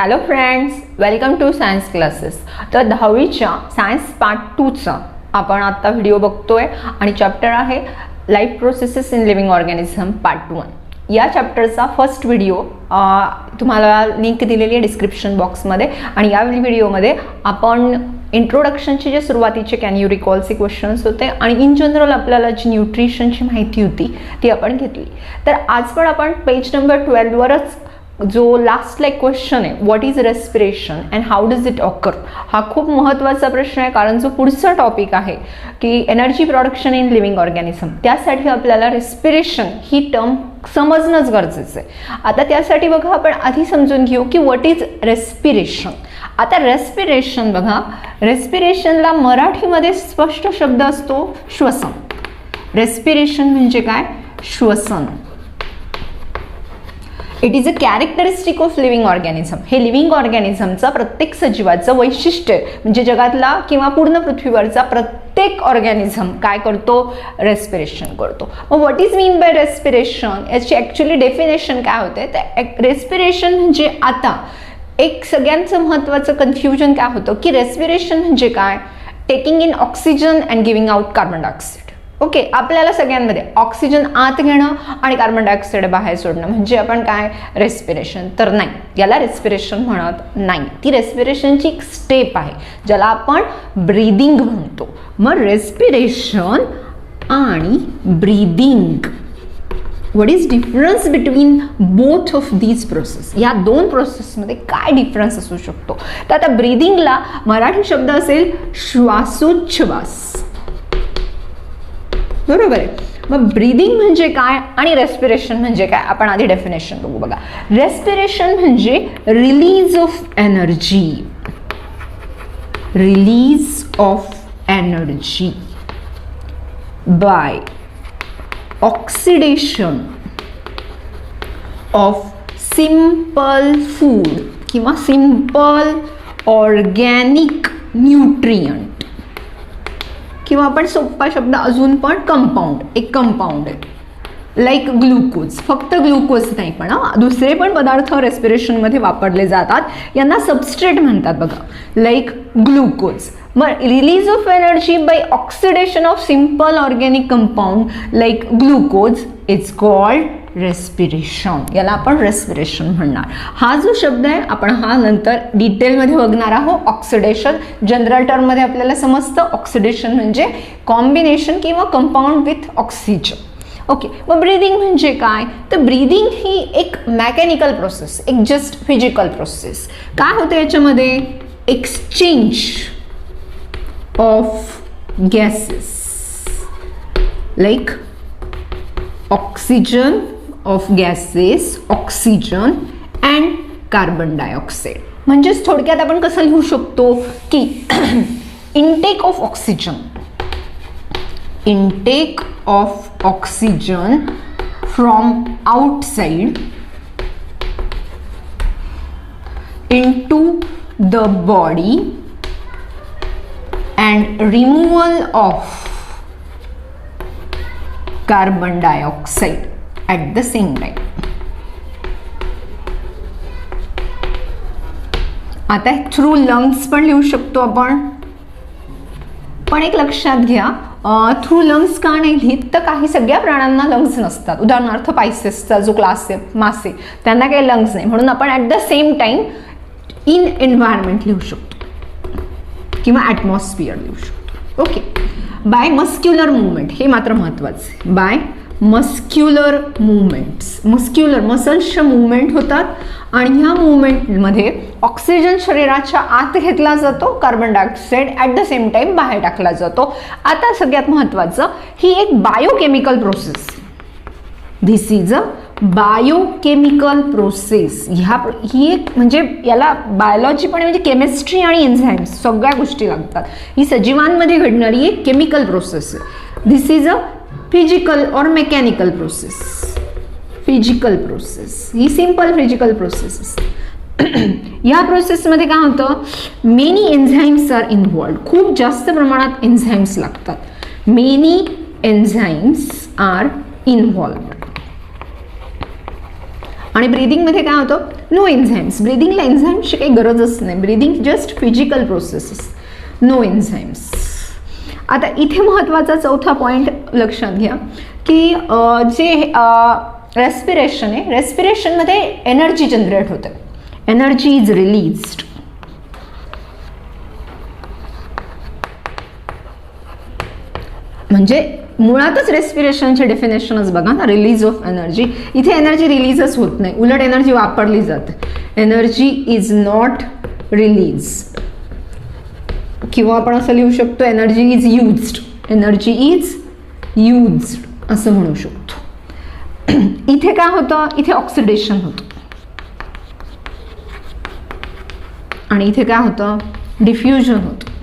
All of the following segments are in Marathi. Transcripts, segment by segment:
Hello friends, welcome to science classes. तर 10वीच्या सायन्स पार्ट 2चा आपण आता व्हिडिओ बघतोय आणि चॅप्टर आहे life processes in living organism part 1. या चॅप्टरचा फर्स्ट व्हिडिओ तुम्हाला लिंक दिलेली आहे डिस्क्रिप्शन बॉक्समध्ये आणि या व्हिडिओमध्ये आपण इंट्रोडक्शनचे जे सुरुवातीचे कॅन यू रिकॉलचे क्वेश्चन्स होते आणि इन जनरल आपल्याला जी न्यूट्रिशनची माहिती होती ती आपण घेतली. तर आज पण आपण पेज नंबर 12वरच जो लास्ट लाईक क्वेश्चन आहे, what is respiration and how does it occur, हा खूप महत्त्वाचा प्रश्न आहे. कारण जो पुढचा टॉपिक आहे की energy production in living organism, त्यासाठी आपल्याला रेस्पिरेशन ही टर्म समजणंच गरजेचं आहे. आता त्यासाठी बघा आपण आधी समजून घेऊ की व्हॉट इज रेस्पिरेशन. आता रेस्पिरेशन बघा, रेस्पिरेशनला मराठीमध्ये स्पष्ट शब्द असतो श्वसन. रेस्पिरेशन म्हणजे काय? श्वसन. It is a characteristic of living organism. हे लिव्हिंग ऑर्गॅनिझमचं प्रत्येक सजीवाचं वैशिष्ट्य आहे. म्हणजे जगातला किंवा पूर्ण पृथ्वीवरचा प्रत्येक ऑर्गॅनिझम काय करतो? रेस्पिरेशन करतो. मग what is mean by respiration, याची ॲक्च्युली डेफिनेशन काय होते? तर रेस्पिरेशन म्हणजे आता एक सगळ्यांचं महत्त्वाचं कन्फ्युजन काय होतं की रेस्पिरेशन म्हणजे काय? Taking in oxygen and giving out carbon dioxide. Okay, आपल्याला सगळ्यांमध्ये ऑक्सिजन आत घेणं आणि कार्बन डायऑक्साईड बाहेर सोडणं म्हणजे आपण काय? रेस्पिरेशन. तर नाही, याला रेस्पिरेशन म्हणत नाही. ती रेस्पिरेशनची एक स्टेप आहे ज्याला आपण ब्रीदिंग म्हणतो. मग रेस्पिरेशन आणि breathing, what is difference between both of these process? या दोन प्रोसेसमध्ये काय डिफरन्स असू शकतो? तर आता ब्रीदिंगला मराठी शब्द असेल श्वासोच्छ्वास, बरोबर आहे. मग ब्रीदिंग म्हणजे काय आणि रेस्पिरेशन म्हणजे काय? आपण आधी डेफिनेशन बघू. बघा, रेस्पिरेशन म्हणजे release of energy. Release of energy by oxidation of simple food किंवा सिंपल ऑर्गॅनिक न्यूट्रियंट, किंवा आपण सोपा शब्द अजून पण कंपाऊंड, एक कंपाऊंड आहे लाईक ग्लुकोज. फक्त ग्लुकोज नाही पण दुसरे पण पदार्थ रेस्पिरेशनमध्ये वापरले जातात, यांना सबस्ट्रेट म्हणतात बघा, लाईक ग्लुकोज. मग release of energy by oxidation of simple organic compound like glucose is called respiration. याला आपण रेस्पिरेशन म्हणणार. हा जो शब्द आहे आपण हा नंतर डिटेलमध्ये बघणार आहोत. ऑक्सिडेशन जनरल टर्ममध्ये आपल्याला समजतं. ऑक्सिडेशन म्हणजे कॉम्बिनेशन किंवा कंपाऊंड विथ ऑक्सिजन. ओके, मग ब्रीदिंग म्हणजे काय? तर ब्रीदिंग ही एक मेकॅनिकल प्रोसेस, एक जस्ट फिजिकल प्रोसेस. काय होतं याच्यामध्ये? Exchange of gases like oxygen of gases, oxygen and carbon dioxide. म्हणजेच थोडक्यात आपण कसं लिहू शकतो की intake of oxygen, intake of oxygen from outside into the body and removal of carbon dioxide at the same time. आता थ्रू लंग्स पण लिहू शकतो आपण, पण एक लक्षात घ्या, थ्रू लंग्स का नाही लिहित? तर काही सगळ्या प्राण्यांना लंग्स नसतात. उदाहरणार्थ पायसेसचा जो क्लास आहे, मासे, त्यांना काही लंग्स नाही. म्हणून आपण at the same time in environment लिहू शकतो किंवा ॲटमॉस्फिअर लिहू शकतो. ओके, बाय मस्क्युलर मुवमेंट, हे मात्र महत्त्वाचं आहे. बाय मस्क्युलर मुवमेंट्स, मस्क्युलर मसल्सच्या मुवमेंट होतात आणि ह्या मुवमेंटमध्ये ऑक्सिजन शरीराच्या आत घेतला जातो, carbon dioxide at the same time बाहेर टाकला जातो. आता सगळ्यात महत्त्वाचं, ही एक biochemical process. This is a biochemical process. ही एक म्हणजे याला बायोलॉजी पण म्हणजे केमिस्ट्री आणि एन्झाईम्स सगळ्या गोष्टी लागतात. ही सजीवांमध्ये घडणारी एक केमिकल प्रोसेस आहे. This is a physical or mechanical process. Physical process ही सिंपल फिजिकल प्रोसेस असते. या प्रोसेसमध्ये काय होतं? Many enzymes are involved. खूप जास्त प्रमाणात एन्झाईम्स लागतात. Many enzymes are involved. आणि ब्रीदिंगमध्ये काय होतं, नो एन्झाईम्स. ब्रीदिंगला एन्झाईम्सची काही गरजच नाही. Breathing just physical processes, no enzymes. आता इथे महत्त्वाचा चौथा पॉईंट लक्षात घ्या की जे रेस्पिरेशन आहे, रेस्पिरेशनमध्ये एनर्जी जनरेट होते, एनर्जी इज रिलीज्ड. म्हणजे मुळातच रेस्पिरेशनचे डेफिनेशनच बघा ना, रिलीज ऑफ एनर्जी. इथे एनर्जी रिलीजच होत नाही, उलट एनर्जी वापरली जाते. एनर्जी इज नॉट रिलीज्ड, किंवा आपण असं लिहू शकतो energy is used, energy is used असं म्हणू शकतो. इथे काय होतं, इथे ऑक्सिडेशन होतं आणि इथे काय होतं, डिफ्युजन होतं.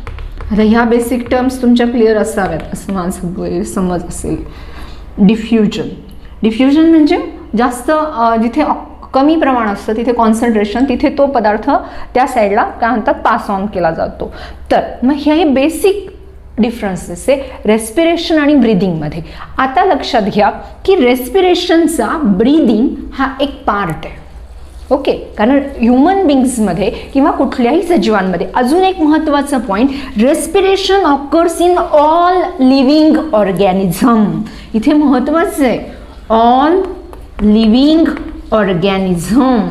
आता ह्या बेसिक टर्म्स तुमच्या क्लिअर असाव्यात असं माझं समज असेल. डिफ्युजन, डिफ्युजन म्हणजे जास्त जिथे कमी प्रमाण असतं तिथे कॉन्सन्ट्रेशन, तिथे तो पदार्थ त्या साईडला काय म्हणतात पास ऑन केला जातो. तर मग हे बेसिक डिफरन्सेस आहे रेस्पिरेशन आणि ब्रीदिंगमध्ये. आता लक्षात घ्या की रेस्पिरेशनचा ब्रीदिंग हा एक पार्ट आहे. ओके, कारण ह्युमन बिंग्समध्ये किंवा कुठल्याही सजीवांमध्ये अजून एक महत्त्वाचा point, respiration occurs in all living organism. इथे महत्त्वाचं आहे all living organism.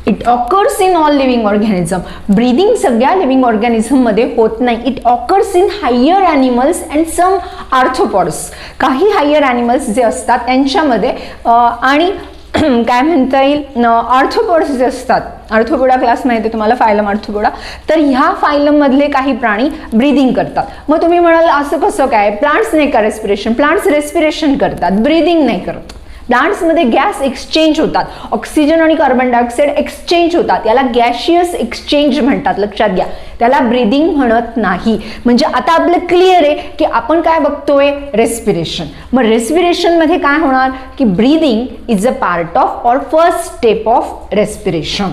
It occurs in all living organism. Breathing सगळ्या लिव्हिंग ऑर्गॅनिझममध्ये होत नाही. It occurs in higher animals and some arthropods. काही हायर ॲनिमल्स जे असतात त्यांच्यामध्ये आणि काय म्हणता येईल आर्थ्रोपॉड्स जे असतात, आर्थ्रोपोडा क्लास माहिती आहे तुम्हाला, फायलम आर्थ्रोपोडा, तर ह्या फायलममधले काही प्राणी ब्रीदिंग करतात. मग तुम्ही म्हणाल असं कसं काय, प्लांट्स नाही का रेस्पिरेशन, प्लांट्स रेस्पिरेशन करतात, ब्रीदिंग नाही करत. प्लांट्समध्ये गॅस एक्सचेंज होतात, ऑक्सिजन आणि कार्बन डायऑक्साईड एक्सचेंज होतात, याला गॅशियस एक्सचेंज म्हणतात, लक्षात घ्या. त्याला ब्रीदिंग म्हणत नाही. म्हणजे आता आपलं क्लिअर आहे की आपण काय बघतोय, रेस्पिरेशन. मग रेस्पिरेशनमध्ये काय होणार की breathing is a part of or first step of respiration.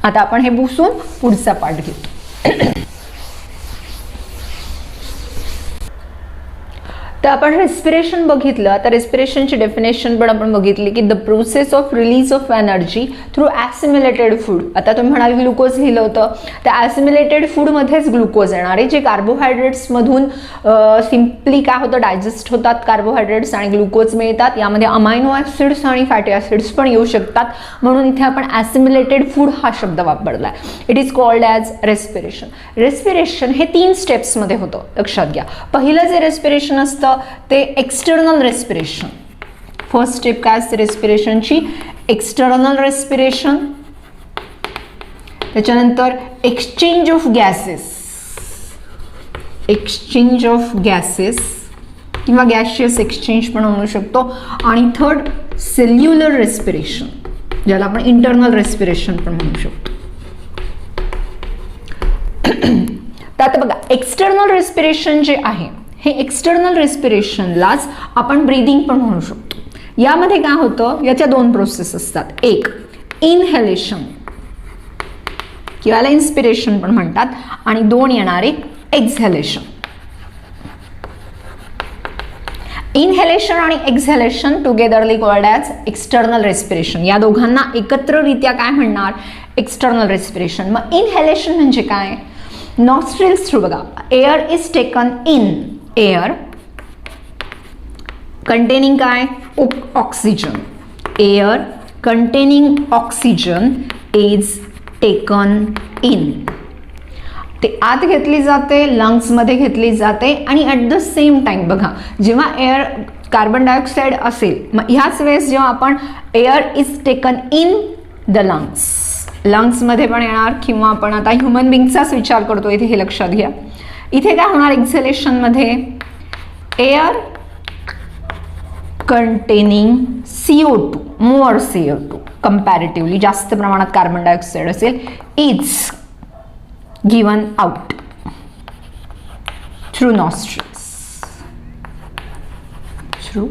आता आपण हे पुसून पुढचा पार्ट घेतो. तर आपण रेस्पिरेशन बघितलं. आता रेस्पिरेशनची डेफिनेशन पण आपण बघितली की the process of release of energy through assimilated food. आता तुम्ही म्हणाल ग्लुकोज लिहिलं होतं, तर ॲसिमिलेटेड फूडमध्येच ग्लुकोज येणार आहे, जे कार्बोहायड्रेट्समधून सिम्पली काय होतं डायजेस्ट होतात कार्बोहायड्रेट्स आणि ग्लुकोज मिळतात. यामध्ये अमायनो ॲसिड्स आणि फॅटी ॲसिड्स पण येऊ शकतात, म्हणून इथे आपण ॲसिमिलेटेड फूड हा शब्द वापरला आहे. It is called as respiration. Respiration हे 3 स्टेप्समध्ये होतं, लक्षात घ्या. पहिलं जे रेस्पिरेशन असतं ते एक्सटर्नल रेस्पिरेशन. फर्स्ट स्टेप काय असते रेस्पिरेशनची, एक्सटर्नल रेस्पिरेशन. त्याच्यानंतर exchange of gases, exchange of gases किंवा गॅशियस एक्सचेंज पण म्हणू शकतो. आणि थर्ड सेल्युलर रेस्पिरेशन, ज्याला आपण इंटरनल रेस्पिरेशन पण म्हणू शकतो. तर आता बघा एक्सटर्नल रेस्पिरेशन जे आहे हे एक्सटर्नल रेस्पिरेशनलाच आपण ब्रीदिंग पण म्हणू शकतो. यामध्ये काय होतं, याच्या 2 प्रोसेस असतात. एक इनहेलेशन किंवा याला इन्स्पिरेशन पण म्हणतात, आणि 2 येणारे एक्झहेलेशन. इनहेलेशन आणि exhalation togetherly called as external respiration. या दोघांना एकत्ररित्या काय म्हणणार, एक्सटर्नल रेस्पिरेशन. मग इनहेलेशन म्हणजे काय, नॉस्ट्रिल्स थ्रू बघा, air is taken in, air containing काय, oxygen, air containing oxygen is taken in. ते आत घेतली जाते, लंग्समध्ये घेतली जाते, आणि ॲट द सेम टाइम बघा जेव्हा एअर कार्बन डायऑक्साईड असेल, मग ह्याच वेळेस जेव्हा आपण air is taken in the lungs, लंग्समध्ये पण येणार, किंवा आपण आता ह्युमन बिंगचाच विचार करतो इथे, हे लक्षात घ्या. इथे काय होणार एक्झहेलेशनमध्ये, air containing CO2, more CO2 comparatively जास्त प्रमाणात कार्बन डायऑक्साईड असेल, is given out through nostrils, through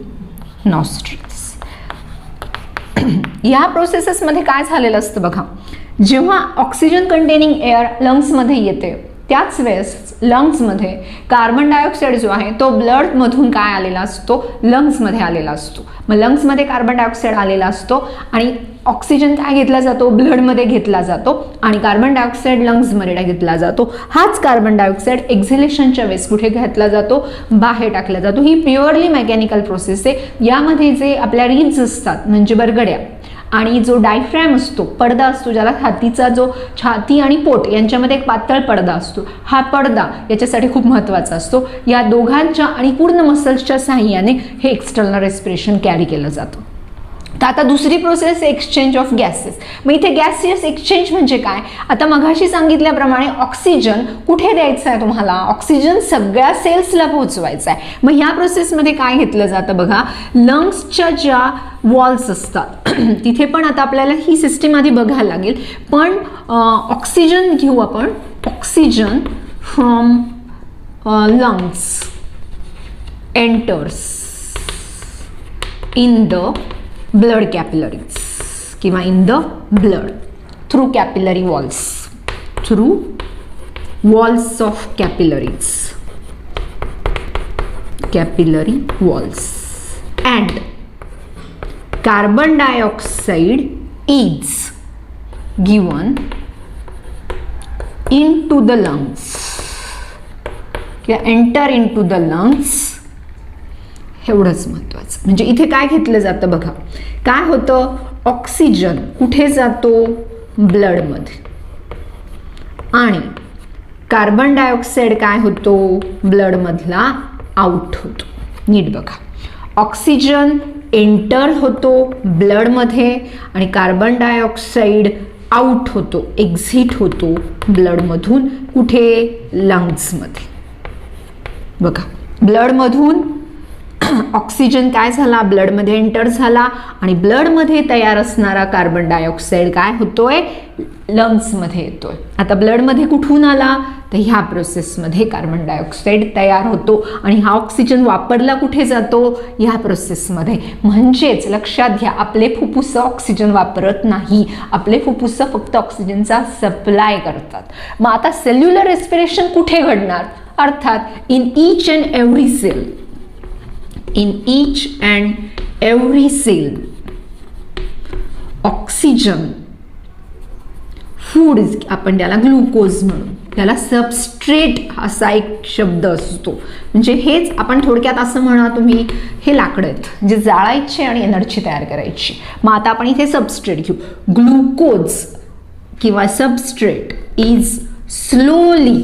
nostrils. या प्रोसेसेसमध्ये काय झालेलं असतं बघा, जेव्हा ऑक्सिजन कंटेनिंग एअर लंग्समध्ये येते त्याच वेळेस लंग्समध्ये कार्बन डायऑक्साईड जो आहे तो ब्लडमधून काय आलेला असतो, लंग्समध्ये आलेला असतो. मग लंग्समध्ये कार्बन डायऑक्साईड आलेला असतो आणि ऑक्सिजन काय घेतला जातो, ब्लडमध्ये घेतला जातो आणि कार्बन डायऑक्साईड लंग्समध्ये घेतला जातो. हाच कार्बन डायऑक्साईड एक्झिलेशनच्या वेळेस कुठे घेतला जातो, बाहेर टाकला जातो. ही प्युअरली मेकॅनिकल प्रोसेस आहे. यामध्ये जे आपल्या रिड्स असतात म्हणजे बरगड्या आणि जो डायफ्रॅम असतो, पडदा असतो, ज्याला छातीचा जो छाती आणि पोट यांच्यामध्ये एक पातळ पडदा असतो, हा पडदा याच्यासाठी खूप महत्त्वाचा असतो. या दोघांच्या आणि पूर्ण मसल्सच्या साहाय्याने हे एक्सटर्नल रेस्पिरेशन कॅरी केलं जातं. तर आता दुसरी प्रोसेस एक्सचेंज ऑफ गॅसेस. मग इथे गॅसियस एक्सचेंज म्हणजे काय, आता मघाशी सांगितल्याप्रमाणे ऑक्सिजन कुठे द्यायचं आहे तुम्हाला, ऑक्सिजन सगळ्या सेल्सला पोहोचवायचा आहे. मग ह्या प्रोसेसमध्ये काय घेतलं जातं बघा, लंग्सच्या ज्या वॉल्स असतात तिथे पण आता आपल्याला ही सिस्टीम आधी बघायला लागेल. पण ऑक्सिजन घेऊ आपण, oxygen from lungs enters in the blood capillaries किंवा in the blood through capillary walls, through walls of capillaries, capillary walls, and carbon dioxide is given into the lungs, enter into the lungs. एवढंच महत्वाचं. म्हणजे इथे काय घेतलं जातं बघा, काय होतं, ऑक्सिजन कुठे जातो, ब्लडमध्ये, आणि कार्बन डायऑक्साईड काय होतो, ब्लडमधला आउट होतो. नीट बघा, ऑक्सिजन एंटर होतो ब्लडमध्ये आणि कार्बन डायऑक्साईड आउट होतो, एक्झिट होतो ब्लडमधून कुठे, लंग्समध्ये. बघा, ब्लडमधून ऑक्सिजन काय झाला, ब्लडमध्ये एंटर झाला आणि ब्लडमध्ये तयार असणारा कार्बन डायऑक्साईड काय होतोय, लंग्समध्ये येतोय. आता ब्लडमध्ये कुठून आला, तर ह्या प्रोसेसमध्ये कार्बन डायऑक्साईड तयार होतो आणि हा ऑक्सिजन वापरला कुठे जातो, ह्या प्रोसेसमध्ये. म्हणजेच लक्षात घ्या, आपले फुफ्फुस ऑक्सिजन वापरत नाही, आपले फुफ्फुस फक्त ऑक्सिजनचा सप्लाय करतात. मग आता सेल्युलर रेस्पिरेशन कुठे घडणार, अर्थात in each and every cell, in each and every cell oxygen food, आपण त्याला ग्लुकोज म्हणू, त्याला सबस्ट्रेट असा एक शब्द असतो. म्हणजे हेच आपण थोडक्यात असं म्हणा तुम्ही, हे लाकडं आहेत जे जाळायचे आणि एनर्जी तयार करायची. मग आता आपण इथे सबस्ट्रेट घेऊ. ग्लुकोज किंवा सबस्ट्रेट इज स्लोली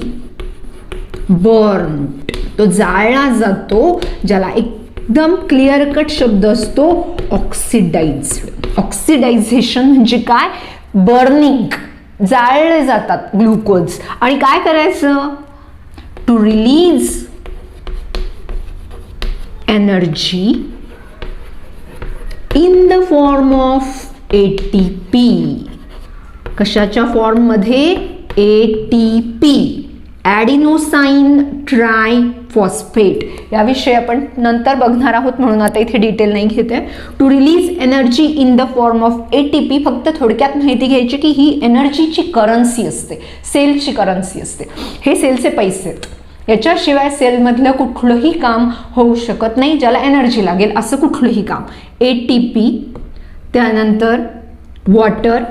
बर्न, तो जाळला जातो, ज्याला एकदम क्लिअर कट शब्द असतो ऑक्सिडाइज्ड. ऑक्सिडायझेशन म्हणजे काय, बर्निंग, जाळले जातात ग्लुकोज. आणि काय करायचं, to release energy in the form of ATP. कशाच्या फॉर्ममध्ये, ATP, ॲडिनोसाइन ट्रायफॉस्फेट. याविषयी आपण नंतर बघणार आहोत म्हणून आता इथे डिटेल नाही घेते. To release energy in the form of ATP. फक्त थोडक्यात माहिती घ्यायची की ही एनर्जीची करन्सी असते, सेलची करन्सी असते, हे सेलचे पैसे आहेत. याच्याशिवाय सेलमधलं कुठलंही काम होऊ शकत नाही, ज्याला एनर्जी लागेल असं कुठलंही काम. ATP, त्यानंतर वॉटर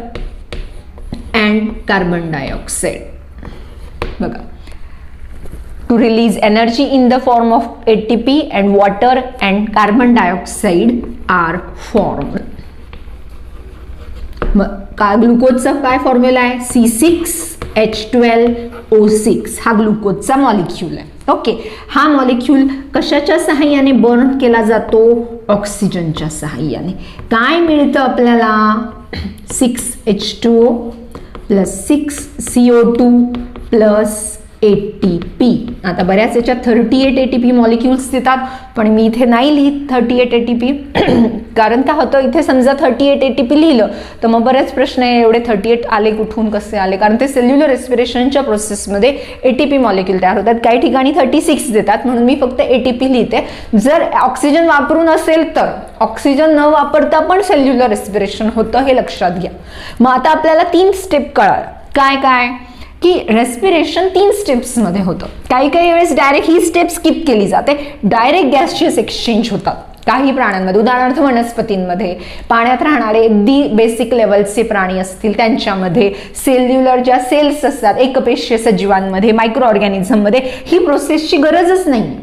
अँड कार्बन डायऑक्साईड. बघा, to release energy in the form of ATP and water and carbon dioxide are formed. का ग्लुकोजचा काय फॉर्म्युला आहे, C6H12O6. हा ग्लुकोजचा मॉलिक्यूल आहे. ओके, हा मॉलिक्यूल कशाच्या सहाय्याने बर्न केला जातो, ऑक्सिजनच्या सहाय्याने. काय मिळतं आपल्याला, 6H2O plus 6CO2 plus ATP. आता बऱ्याच याच्यात 38 ATP मॉलिक्युल्स देतात, पण मी इथे नाही लिहित 38 ATP कारण काय होतं, इथे समजा 38 ATP लिहिलं तर मग बरेच प्रश्न आहे, एवढे 38 आले कुठून, कसे आले, कारण ते सेल्युलर रेस्पिरेशनच्या प्रोसेसमध्ये ATP मॉलिक्यूल तयार होतात. काही ठिकाणी 36 देतात, म्हणून मी फक्त ATP लिहिते. जर ऑक्सिजन वापरून असेल तर ऑक्सिजन न वापरता पण सेल्युलर रेस्पिरेशन होतं, हे लक्षात घ्या. मग आता आपल्याला 3 स्टेप कळाल. काय काय, की रेस्पिरेशन 3 स्टेप्समध्ये होतं. काही काही वेळेस डायरेक्ट ही स्टेप स्किप केली जाते, डायरेक्ट गॅसेस एक्सचेंज होतात काही प्राण्यांमध्ये. उदाहरणार्थ वनस्पतींमध्ये, पाण्यात राहणारे अगदी बेसिक लेवलचे प्राणी असतील त्यांच्यामध्ये, सेल्युलर ज्या सेल्स असतात एकपेशीय सजीवांमध्ये, मायक्रो ऑर्गॅनिझममध्ये ही प्रोसेसची गरजच नाही.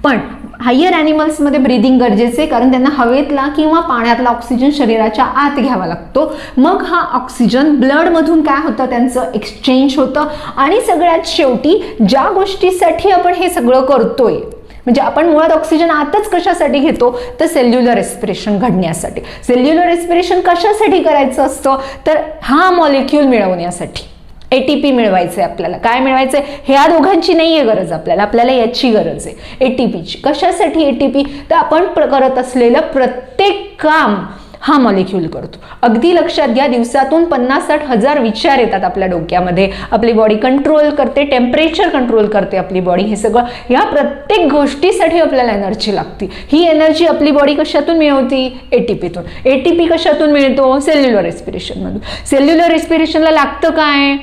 पण हायर ॲनिमल्समध्ये ब्रीदिंग गरजेचे, कारण त्यांना हवेतला किंवा पाण्यातला ऑक्सिजन शरीराच्या आत घ्यावा लागतो. मग हा ऑक्सिजन ब्लडमधून काय होतं, त्यांचं एक्सचेंज होतं. आणि सगळ्यात शेवटी ज्या गोष्टीसाठी आपण हे सगळं करतोय, म्हणजे आपण मुळात ऑक्सिजन आतच कशासाठी घेतो, तर सेल्युलर रेस्पिरेशन घडण्यासाठी. सेल्युलर रेस्पिरेशन कशासाठी करायचं असतं, तर हा मॉलिक्यूल मिळवण्यासाठी, ATP मिळवायचं आहे आपल्याला. काय मिळवायचं आहे, ह्या दोघांची नाही आहे गरज आपल्याला याची गरज आहे ATPची. कशासाठी ATP, तर आपण करत असलेलं प्रत्येक काम हा मॉलिक्यूल करतो. अगदी लक्षात घ्या, दिवसातून 50-60 हजार विचार येतात आपल्या डोक्यामध्ये. आपली बॉडी कंट्रोल करते, टेम्परेचर कंट्रोल करते आपली बॉडी. हे सगळं, या प्रत्येक गोष्टीसाठी आपल्याला एनर्जी लागते. ही एनर्जी आपली बॉडी कशातून मिळवते, ATPतून. ATP कशातून मिळतो, सेल्युलर रेस्पिरेशनमधून. सेल्युलर रेस्पिरेशनला लागतं काय,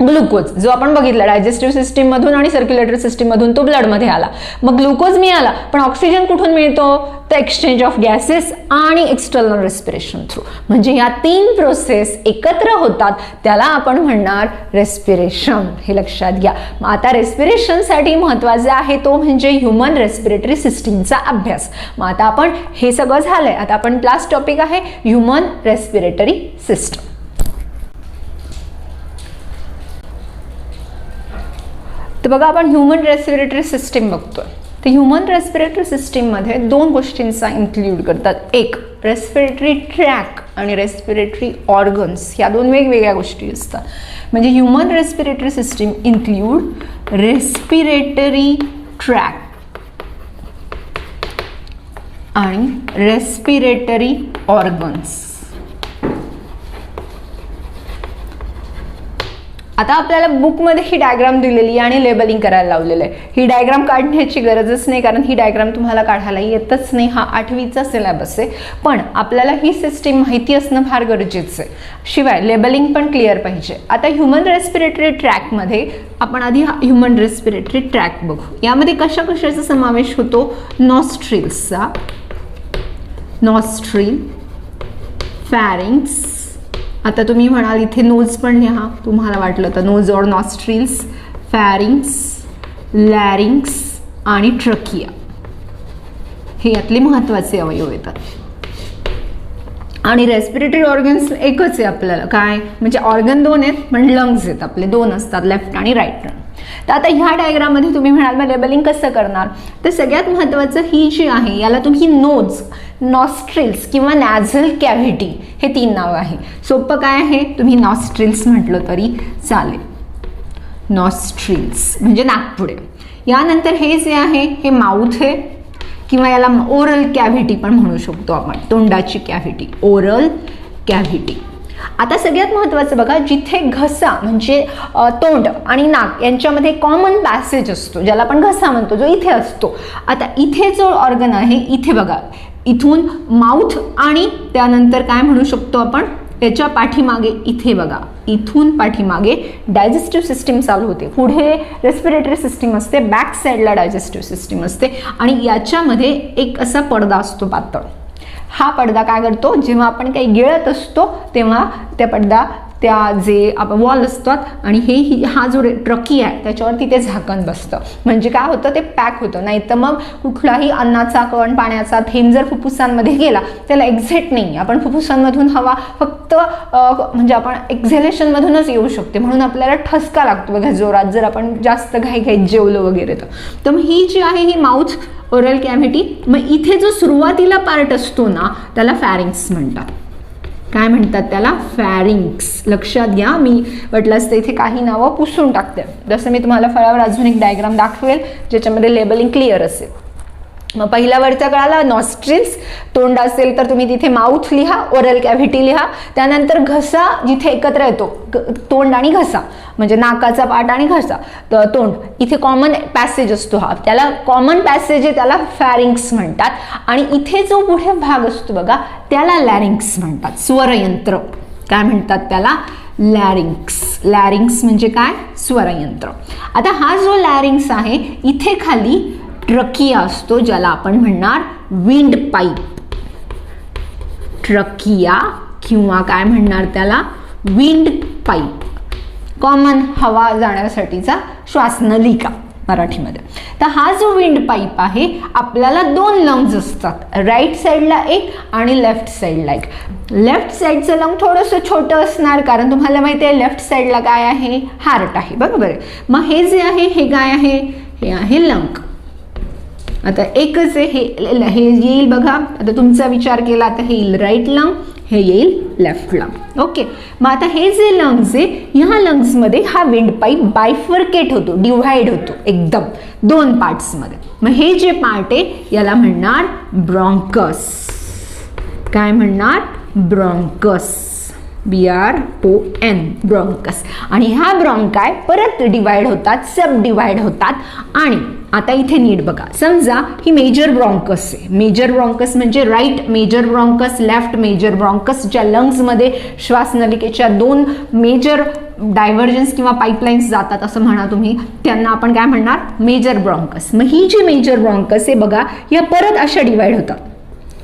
ग्लुकोज, जो आपण बघितला डायजेस्टिव्ह सिस्टीम मधून आणि सर्क्युलेटरी सिस्टीम मधून तो ब्लडमध्ये आला. मग ग्लुकोज मिळाला, पण ऑक्सिजन कुठून मिळतो, तर एक्सचेंज ऑफ गॅसेस आणि एक्सटर्नल रेस्पिरेशन थ्रू. म्हणजे या 3 प्रोसेस एकत्र होतात, त्याला आपण म्हणणार रेस्पिरेशन. हे लक्षात घ्या. आता रेस्पिरेशनसाठी महत्त्वाचे आहे तो म्हणजे ह्युमन रेस्पिरेटरी सिस्टीमचा अभ्यास. मग आता आपण हे सगळं झालंय, आता आपण लास्ट टॉपिक आहे ह्युमन रेस्पिरेटरी सिस्टम. तर बघा, आपण ह्युमन रेस्पिरेटरी सिस्टीम बघतोय. तर ह्युमन रेस्पिरेटरी सिस्टीममध्ये 2 गोष्टींचा इन्क्ल्यूड करतात. एक रेस्पिरेटरी ट्रॅक आणि रेस्पिरेटरी ऑर्गन्स, ह्या 2 वेगवेगळ्या गोष्टी असतात. म्हणजे human respiratory system include respiratory track आणि रेस्पिरेटरी ऑर्गन्स. आता आपल्याला बुकमध्ये ही डायग्राम दिलेली आहे आणि लेबलिंग करायला लावलेलं आहे. ही डायग्राम काढण्याची गरजच नाही, कारण ही डायग्राम तुम्हाला काढायला येतच नाही. हा 8वीचा सिलेबस आहे. पण आपल्याला ही सिस्टीम माहिती असणं फार गरजेचं आहे. शिवाय लेबलिंग पण क्लिअर पाहिजे. आता ह्युमन रेस्पिरेटरी ट्रॅकमध्ये आपण आधी ह्युमन रेस्पिरेटरी ट्रॅक बघू. यामध्ये कशा कशाचा समावेश होतो, नॉस्ट्रिल्सचा, नॉस्ट्रिल, फॅरिंग्स. आता तुम्ही म्हणाल इथे नोज पण लिहा, तुम्हाला वाटलं तर नोज और नॉस्ट्रिल्स, फॅरिंग्स, लॅरिंग्स आणि ट्रकिया, हे यातले महत्त्वाचे अवयव येतात. आणि रेस्पिरेटरी ऑर्गन्स एकच आहे आपल्याला, काय म्हणजे ऑर्गन 2 आहेत, पण लंग्स आहेत आपले 2 असतात, लेफ्ट आणि राईट. तर आता ह्या डायग्राममध्ये तुम्ही म्हणाल मग लेबलिंग कसं करणार, तर सगळ्यात महत्त्वाचं ही जी आहे याला तुम्ही नोज, नॉस्ट्रिल्स किंवा नॅझल कॅव्हिटी हे 3 नाव आहे. सोपं काय आहे, तुम्ही नॉस्ट्रिल्स म्हटलं तरी चालेल. नॉस्ट्रिल्स म्हणजे नाकपुडे. यानंतर हे जे आहे हे माउथ आहे, किंवा याला ओरल कॅव्हिटी पण म्हणू शकतो आपण, तोंडाची कॅव्हिटी, ओरल कॅव्हिटी. आता सगळ्यात महत्त्वाचं बघा, जिथे घसा म्हणजे तोंड आणि नाक यांच्यामध्ये कॉमन पॅसेज असतो, ज्याला आपण घसा म्हणतो, जो इथे असतो. आता इथे जो ऑर्गन आहे, इथे बघा, इथून माउथ आणि त्यानंतर काय म्हणू शकतो आपण, त्याच्या पाठीमागे इथे बघा, इथून पाठीमागे डायजेस्टिव्ह सिस्टीम चालू होते. पुढे रेस्पिरेटरी सिस्टीम असते, बॅक साईडला डायजेस्टिव्ह सिस्टीम असते. आणि याच्यामध्ये एक असा पडदा असतो पातळ. हा पडदा काय करतो, जेव्हा आपण काही गिळत असतो तेव्हा त्या पडदा, त्या जे आपण वॉल असतात आणि हा जो ट्रकी आहे त्याच्यावर तिथे झाकण बसतं. म्हणजे काय होतं, ते पॅक होतं. नाही तर मग कुठलाही अन्नाचा कण, पाण्याचा थेंब जर फुफ्फुसांमध्ये गेला त्याला एक्झिट नाही. आपण फुफ्फुसांमधून हवा फक्त म्हणजे आपण एक्झेलेशनमधूनच येऊ शकते. म्हणून आपल्याला ठसका लागतो बघा जोरात, जर आपण जास्त घाईघाईत जेवलो वगैरे तर. मग ही जी आहे ही माउथ ओरल कॅव्हिटी. मग इथे जो सुरुवातीला पार्ट असतो ना त्याला फॅरिंग्स म्हणतात. काय म्हणतात त्याला, फॅरिंग्स. लक्षात घ्या, मी वाटलं असतं इथे काही नावं पुसून टाकते, जसं मी तुम्हाला फळावर अजून एक डायग्राम दाखवेल ज्याच्यामध्ये लेबलिंग क्लिअर असेल. मग पहिला वरचा कळाला नॉस्ट्रिल्स, तोंड असेल तर तुम्ही तिथे माउथ लिहा, ओरल कॅव्हिटी लिहा. त्यानंतर घसा जिथे एकत्र येतो, तोंड आणि घसा म्हणजे नाकाचा पार्ट आणि घसा, तोंड, इथे कॉमन पॅसेज असतो, हा त्याला कॉमन पॅसेज आहे, त्याला फॅरिंग्स म्हणतात. आणि इथे जो पुढे भाग असतो बघा त्याला लॅरिंग्स म्हणतात, स्वरयंत्र. काय म्हणतात त्याला, लॅरिंक्स. लॅरिंक्स म्हणजे काय? स्वरयंत्र. आता हा जो लॅरिंक्स आहे इथे खाली ट्रकिया असतो, ज्याला आपण म्हणणार विंड पाईप. ट्रकिया किंवा काय म्हणणार त्याला? Wind pipe. कॉमन हवा जाण्यासाठीचा श्वासनलिका मराठीमध्ये. तर हा जो विंड पाईप आहे, आपल्याला 2 लंग्स असतात, राईट साईडला एक आणि लेफ्ट साईडला एक. लेफ्ट साईडचं लंग थोडंसं छोटं असणार, कारण तुम्हाला माहिती आहे लेफ्ट साईडला काय आहे? हार्ट आहे, बरोबर आहे. मग हे जे आहे हे काय आहे? हे आहे लंग. आता एकच आहे, हे येईल बघा. आता तुमचा विचार केला तर हे येईल राईट लंग, हे येईल लेफ्ट लंग. ओके. मग आता हे जे लंग्स आहे, ह्या लंग्समध्ये हा विंड पाईप बायफर्केट होतो, डिव्हाइड होतो एकदम 2 पार्ट्समध्ये. मग हे जे पार्ट आहे याला म्हणणार ब्रॉन्कस. काय म्हणणार? ब्रॉन्कस. BRON, ब्रॉन्कस. आणि ह्या ब्रॉन्काय परत डिवाइड होतात, सब डिवाइड होतात. आणि आता इथे नीट बघा, समजा ही मेजर ब्रॉन्कस आहे. मेजर ब्रॉन्कस म्हणजे राईट मेजर ब्रॉन्कस, लेफ्ट मेजर ब्रॉन्कस, ज्या लंग्समध्ये श्वासनलिकेच्या 2 मेजर डायव्हर्जन्स किंवा पाईपलाईन्स जातात असं म्हणा तुम्ही, त्यांना आपण काय म्हणणार? मेजर ब्रॉन्कस. मग ही जी मेजर ब्रॉन्कस आहे बघा, या परत अशा डिवाइड होतात,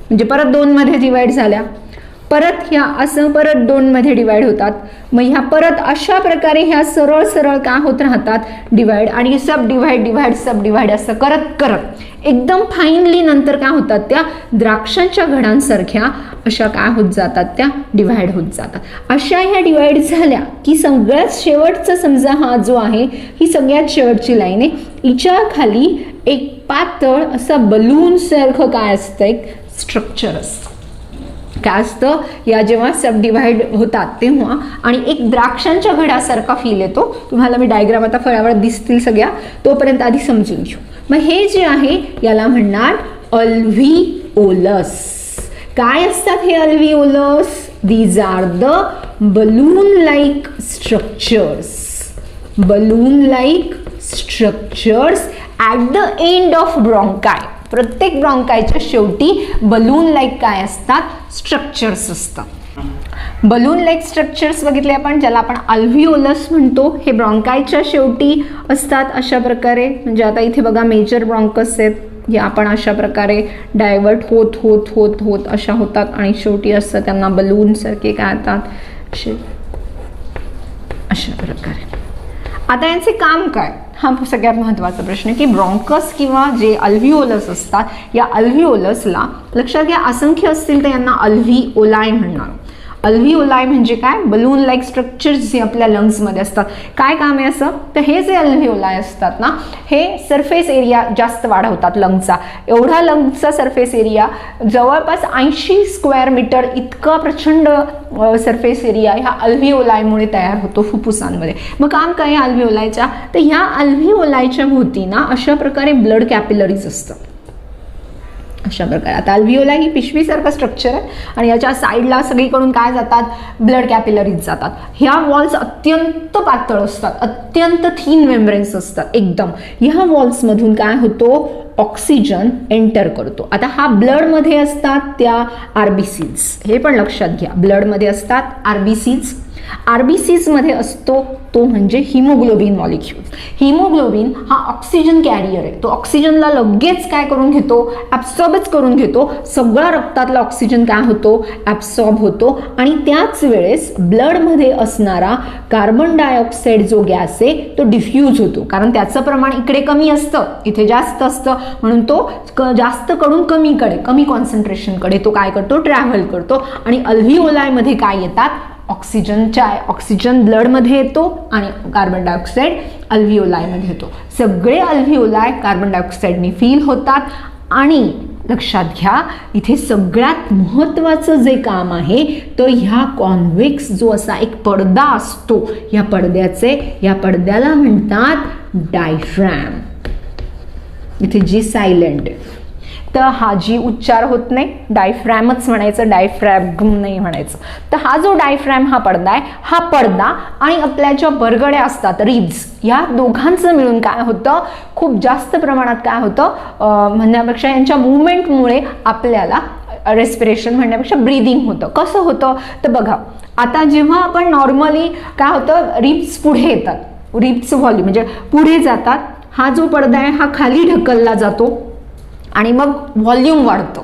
म्हणजे परत 2 मध्ये डिवाइड झाल्या, परत ह्या असं परत 2 मध्ये डिवाइड होतात. मग ह्या परत अशा प्रकारे ह्या सरळ सरळ काय होत राहतात? डिवाइड आणि सब डिवाइड, डिवाइड सब डिवाइड असं करत करत एकदम फाईनली नंतर काय होतात? त्या द्राक्षांच्या घडांसारख्या अशा काय होत जातात? त्या डिवाइड होत जातात. अशा ह्या डिवाइड झाल्या की सगळ्यात शेवटचा समजा हा जो आहे, ही सगळ्यात शेवटची लाईन आहे, हिच्या खाली एक पातळ असा बलून सारखं काय असतं? एक स्ट्रक्चर असतं. काय असतं? या जेव्हा सब डिवाइड होतात तेव्हा आणि एक द्राक्षांच्या घडासारखा फील येतो. तुम्हाला मी डायग्राम आता फळावर दिसतील सगळ्या, तोपर्यंत आधी समजून घेऊ. मग हे जे आहे याला म्हणणार अल्व्हिओलस. काय असतात हे alveolus? These are the balloon like structures. Balloon like structures at the end of bronchi. प्रत्येक ब्रॉन्कायच्या शेवटी बलून लाईक काय असतात? स्ट्रक्चर्स असतात. बलून लाईक स्ट्रक्चर्स बघितले आपण, ज्याला आपण अल्व्हिओलस म्हणतो. हे ब्रॉन्कायच्या शेवटी असतात अशा प्रकारे. म्हणजे आता इथे बघा मेजर ब्रॉन्कस आहेत, हे आपण अशा प्रकारे डायव्हर्ट होत होत होत होत अशा होतात आणि शेवटी असतं त्यांना बलून सारखे काय येतात अशा प्रकारे. आता यांचे काम काय? हा सगळ्यात महत्त्वाचा प्रश्न की ब्रॉन्कस किंवा जे अल्व्हिओलस असतात, या अल्व्हिओलसला लक्षात घ्या असंख्य असतील तर यांना अल्व्हिओलाय म्हणणार. अल्व्हिओलाय म्हणजे काय? बलून लाईक स्ट्रक्चर्स जे आपल्या लंग्समध्ये असतात. काय काम आहे असं? तर हे जे अल्व्हिओलाय असतात ना, हे सरफेस एरिया जास्त वाढवतात लंगचा. एवढा लंगचा सरफेस एरिया जवळपास 80 स्क्वेअर मीटर इतका प्रचंड सरफेस एरिया ह्या अल्व्हिओलायमुळे तयार होतो फुफ्फुसांमध्ये. मग काम काय आहे अल्व्हिओलायच्या? तर ह्या अल्व्हिओलायच्या भोवती ना अशा प्रकारे ब्लड कॅपिलरीज असतात. अशा प्रकारे आता अल्व्हिओलाय ही पिशवीसारखं स्ट्रक्चर आहे आणि याच्या साईडला सगळीकडून काय जातात? ब्लड कॅपिलरीज जातात. ह्या वॉल्स अत्यंत पातळ असतात, अत्यंत थिन मेम्ब्रेन्स असतात एकदम. ह्या वॉल्समधून काय होतो? ऑक्सिजन एंटर करतो. आता हा ब्लडमध्ये असतात त्या आरबीसीज, हे पण लक्षात घ्या. ब्लडमध्ये असतात आरबीसीज. आरबीसीज मध्ये असतो तो म्हणजे हिमोग्लोबिन मॉलिक्यूल. हिमोग्लोबिन हा ऑक्सिजन कॅरियर आहे. तो ऑक्सिजनला लगेच काय करून घेतो? ॲब्सॉर्बच करून घेतो. सगळा रक्तातला ऑक्सिजन काय होतो? ॲब्सॉर्ब होतो. आणि त्याच वेळेस ब्लडमध्ये असणारा कार्बन डायऑक्साईड जो गॅस आहे तो डिफ्यूज होतो, कारण त्याचं प्रमाण इकडे कमी असतं, इथे जास्त असतं, म्हणून तो जास्त कडून कमीकडे, कमी कॉन्सन्ट्रेशनकडे तो काय करतो? ट्रॅव्हल करतो. आणि अल्व्हिओलायमध्ये काय येतात? ऑक्सिजन ब्लडमध्ये येतो आणि कार्बन डायऑक्साईड अल्व्हिओलायमध्ये येतो. सगळे अल्व्हिओलाय कार्बन डायऑक्साईडने फिल होतात. आणि लक्षात घ्या इथे सगळ्यात महत्त्वाचं जे काम आहे तर ह्या कॉन्व्हेक्स जो असा एक पडदा असतो, या पडद्याला म्हणतात डायफ्रॅम. इथे जी सायलेंट आहे तर हा जी उच्चार होत नाही, डायफ्रॅमच म्हणायचं, डायफ्रॅम नाही म्हणायचं. तर हा जो डायफ्रॅम हा पडदा आहे, हा पडदा आणि आपल्या ज्या बरगड्या असतात रिब्स, या दोघांचं मिळून काय होतं? खूप जास्त प्रमाणात काय होतं म्हणण्यापेक्षा यांच्या मुवमेंटमुळे आपल्याला रेस्पिरेशन म्हणण्यापेक्षा ब्रीदिंग होतं. कसं होतं तर बघा, आता जेव्हा आपण नॉर्मली काय होतं, रिब्स पुढे येतात, रिब्सचं व्हॉल्यूम म्हणजे पुढे जातात, हा जो पडदा आहे हा खाली ढकलला जातो आणि मग व्हॉल्यूम वाढतं.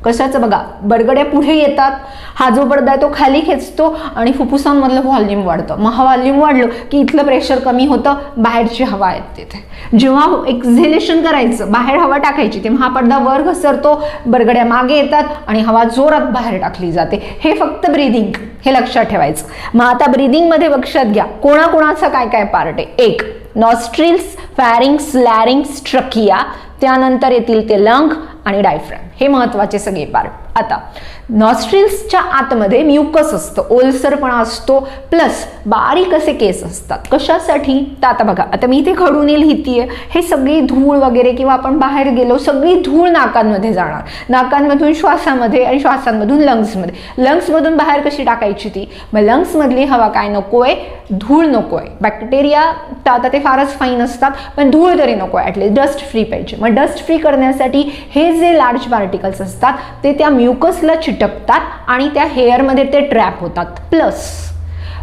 कशाचं बघा, बरगड्या पुढे येतात, हा जो पडदा आहे तो खाली खेचतो आणि फुफ्फुसांमधलं व्हॉल्यूम वाढतं. मग हा व्हॉल्यूम वाढलं की इथलं प्रेशर कमी होतं, बाहेरची हवा येते तिथे. जेव्हा एक्झेलेशन करायचं, बाहेर हवा टाकायची, तेव्हा हा पडदा वर घसरतो, बरगड्या मागे येतात आणि हवा जोरात बाहेर टाकली जाते. हे फक्त ब्रीदिंग, हे लक्षात ठेवायचं. मग आता ब्रीदिंगमध्ये लक्षात घ्या कोणाकोणाचा काय काय पार्ट आहे. एक नॉस्ट्रिल्स, फॅरिंग्स, लॅरिंग्स, ट्रकिया, त्यानंतर येतील ते लंग आणि डायफ्रॅम. हे महत्वाचे सगळे पार्ट. आता नॉस्ट्रिल्सच्या आतमध्ये म्युकस असतं, ओलसरपणा असतो, प्लस बारीक असे केस असतात. कशासाठी तर आता बघा, आता मी इथे खडूने लिहितीये, हे सगळी धूळ वगैरे किंवा आपण बाहेर गेलो सगळी धूळ नाकांमध्ये जाणार, नाकांमधून श्वासामध्ये आणि श्वासांमधून लंग्समध्ये. लंग्समधून बाहेर कशी टाकायची ती, मग लंग्समधली हवा काय नकोय, धूळ नकोय. बॅक्टेरिया तर आता ते फारच फाईन असतात, पण धूळ तरी नको, ॲटलीस्ट डस्ट फ्री पाहिजे. मग डस्ट फ्री करण्यासाठी हे जे लार्ज पार्टिकल्स असतात ते त्या म्युकसला चिटकतात आणि त्या हेअरमध्ये ते ट्रॅप होतात. प्लस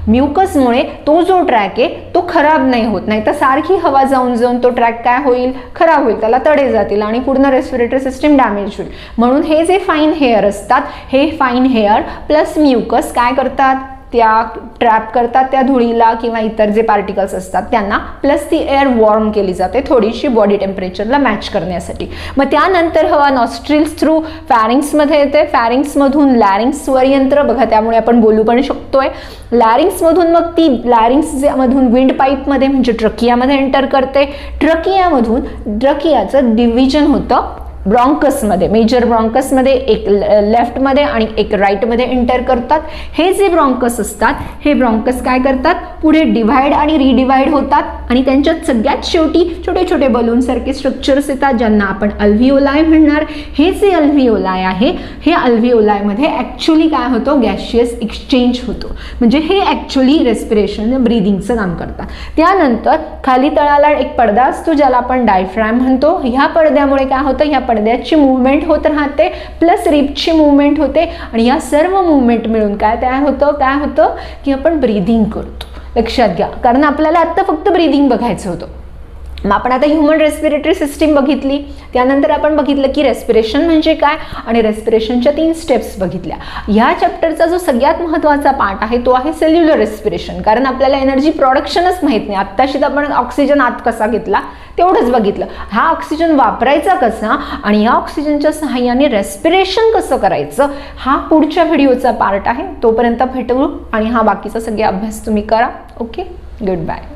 म्युकसमुळे तो जो ट्रॅक आहे तो खराब नाही होत, नाही तर सारखी हवा जाऊन जाऊन तो ट्रॅक काय होईल, खराब होईल, त्याला तडे जातील आणि पूर्ण रेस्पिरेटरी सिस्टीम डॅमेज होईल. म्हणून हे जे फाईन हेअर असतात, हे फाईन हेअर प्लस म्युकस काय करतात, त्या ट्रॅप करतात त्या धुळीला किंवा इतर जे पार्टिकल्स असतात त्यांना, प्लस ती एअर वॉर्म केली जाते थोडीशी बॉडी टेम्परेचरला मॅच करण्यासाठी. मग त्यानंतर हवा नॉस्ट्रिल्स थ्रू फॅरिंग्समध्ये येते, फॅरिंग्समधून लॅरिंग्सवर यंत्र बघा, त्यामुळे आपण बोलू पण शकतोय. लॅरिंग्समधून मग ती लॅरिंग्समधून विंड पाईपमध्ये म्हणजे ट्रकियामध्ये एंटर करते. ट्रकियाचं डिव्हिजन होतं ब्रॉन्कसमध्ये, मेजर ब्रॉन्कसमध्ये, एक लेफ्टमध्ये आणि एक राईटमध्ये एंटर करतात. हे जे ब्रॉन्कस असतात, हे ब्रॉन्कस काय करतात, पुढे डिव्हाइड आणि रिडिव्हाइड होतात आणि त्यांच्यात सगळ्यात शेवटी छोटे छोटे बलूनसारखे स्ट्रक्चर्स येतात ज्यांना आपण अल्व्हिओलाय म्हणणार. हे जे अल्व्हिओलाय आहे, हे अल्व्हिओलायमध्ये ॲक्च्युली काय होतं, गॅशियस एक्सचेंज होतो. म्हणजे हे ॲक्च्युली रेस्पिरेशन ब्रीदिंगचं काम करतात. त्यानंतर खाली तळाला एक पडदा असतो ज्याला आपण डायफ्रॅम म्हणतो. ह्या पडद्यामुळे काय होतं, ह्या पडद्याची मूवमेंट होत राहते, प्लस रिबची मूवमेंट होते आणि या सर्व मूवमेंट मिळून काय तयार होतं की आपण ब्रीदिंग करतो. लक्षात घ्या, कारण आपल्याला आता फक्त ब्रीदिंग बघायचं होतं. मग आपण आता ह्युमन रेस्पिरेटरी सिस्टीम बघितली, त्यानंतर आपण बघितलं की रेस्पिरेशन म्हणजे काय आणि रेस्पिरेशनच्या 3 स्टेप्स बघितल्या. ह्या चॅप्टरचा जो सगळ्यात महत्त्वाचा पार्ट आहे तो आहे सेल्युलर रेस्पिरेशन, कारण आपल्याला एनर्जी प्रोडक्शनच माहीत नाही. आत्ताशीच आपण ऑक्सिजन आत कसा घेतला तेवढंच बघितलं. हा ऑक्सिजन वापरायचा कसा आणि या ऑक्सिजनच्या सहाय्याने रेस्पिरेशन कसं करायचं हा पुढच्या व्हिडिओचा पार्ट आहे. तोपर्यंत भेटू आणि हा बाकीचा सगळे अभ्यास तुम्ही करा. Okay, good bye.